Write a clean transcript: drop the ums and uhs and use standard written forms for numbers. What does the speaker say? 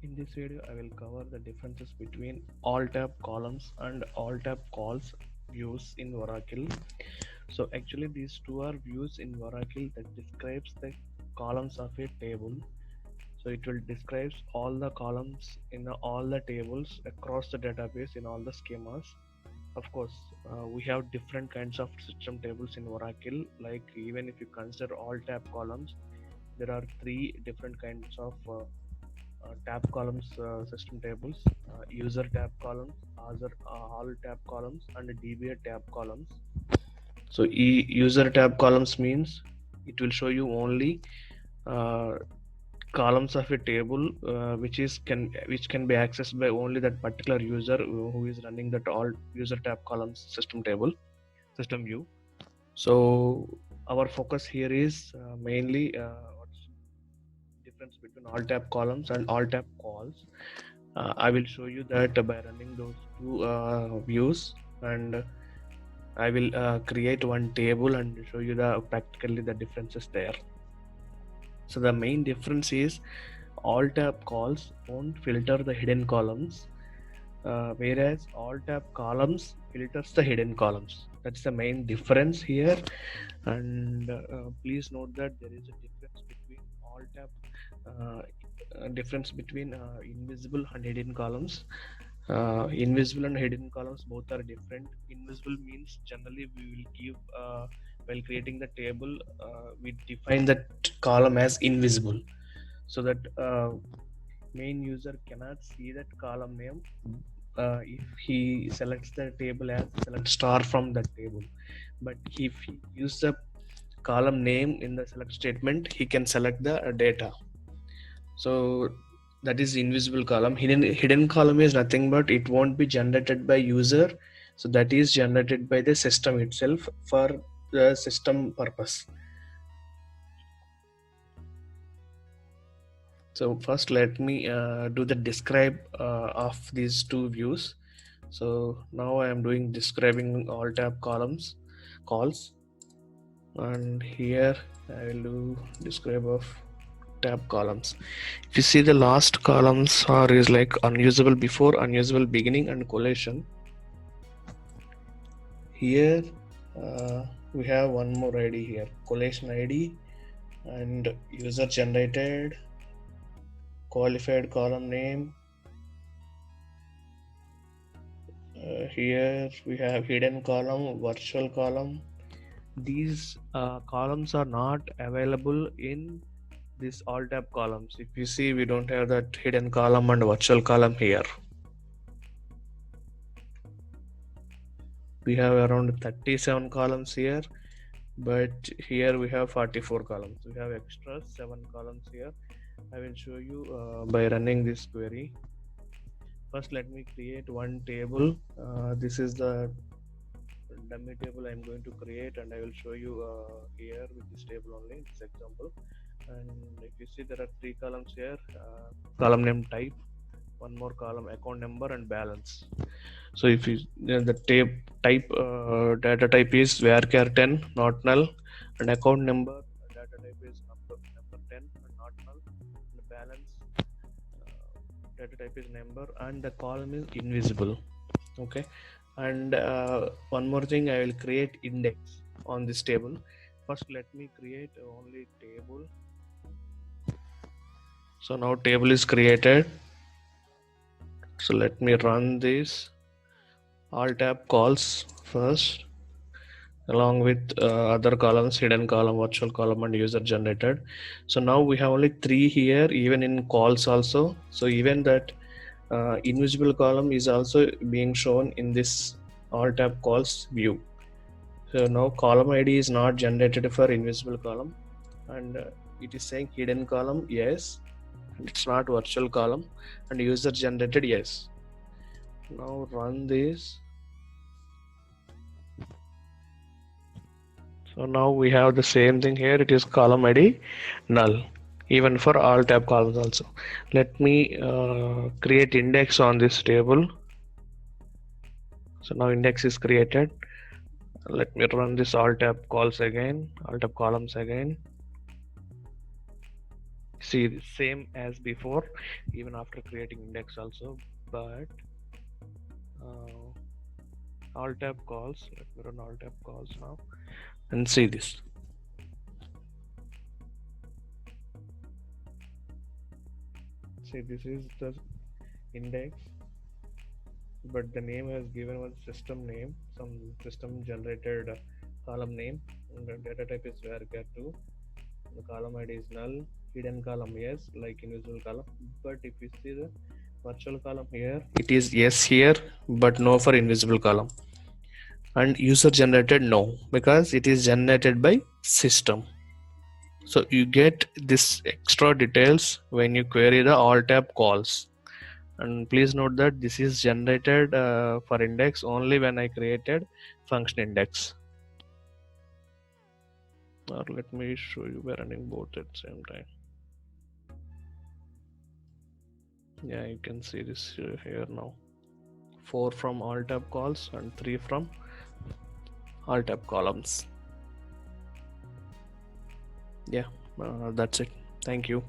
In this video, I will cover the differences between alt tab columns and alt tab calls views in Oracle. So actually these two are views in Oracle that describes the columns of a table. So it will describe all the columns in all the tables across the database in all the schemas. Of course, we have different kinds of system tables in Oracle. Like even if you consider all tab columns, there are three different kinds of tab columns system tables: user tab columns, all tab columns, and DBA tab columns. So user tab columns means it will show you only uh, columns of a table which can be accessed by only that particular user who is running that all user tab columns system view. So our focus here is mainly what's difference between all tab columns and all tab calls. I will show you that by running those two views, and I will create one table and show you the practically the differences there. So the main difference is all tab calls won't filter the hidden columns, whereas all tab columns filters the hidden columns. That's the main difference here. And please note that there is a difference between all tab difference between invisible and hidden columns. Invisible and hidden columns both are different. Invisible means generally we will give while creating the table, we define that column as invisible, so that main user cannot see that column name if he selects the table as select star from that table. But if he use the column name in the select statement, he can select the data. So that is invisible column. Hidden column is nothing but it won't be generated by user, so that is generated by the system itself for the system purpose. So first let me do the describe of these two views. So now I am doing describing all tab columns calls, and here I will do describe of tab columns. If you see the last columns are is like unusable before, unusable beginning, and collation. Here we have one more ID here, collation ID and user generated, qualified column name. Here we have hidden column, virtual column. These columns are not available in this all tab columns. If you see, we don't have that hidden column and virtual column here. We have around 37 columns here, but here we have 44 columns. We have extra 7 columns here. I will show you by running this query. First let me create one table. This is the dummy table I'm going to create, and I will show you here with this table only, this example. And if you see, there are 3 columns here: column name, type, one more column account number, and balance. So if you the type data type is varchar 10 not null, and account number data type is number 10 and not null, and balance data type is number, and the column is invisible. Okay. And one more thing, I will create index on this table. First let me create only table. So now table is created. So let me run this all tab calls first, along with other columns, hidden column, virtual column, and user generated. So now we have only 3 here, even in calls also. So even that invisible column is also being shown in this all tab calls view. So now column ID is not generated for invisible column, and it is saying hidden column yes, and it's not virtual column, and user generated yes. Now run this. So now we have the same thing here. It is column ID null, even for all tab columns also. Let me create index on this table. So now index is created. Let me run this all tab calls again, all tab columns again. see the same as before even after creating index also, but all tab calls, let me run all tab calls now and see this. See, this is the index, but the name has given one system name, some system generated column name, and the data type is var2. The column ID is null, hidden column yes, like invisible column. But if you see the virtual column here, it is yes here, but no for invisible column. And user generated no, because it is generated by system. So you get this extra details when you query the all tab calls. And please note that this is generated for index only when I created function index. Or let me show you by running both at the same time. Yeah, you can see this here now. 4 from all tab calls and 3 from all tab columns. Yeah, that's it. Thank you.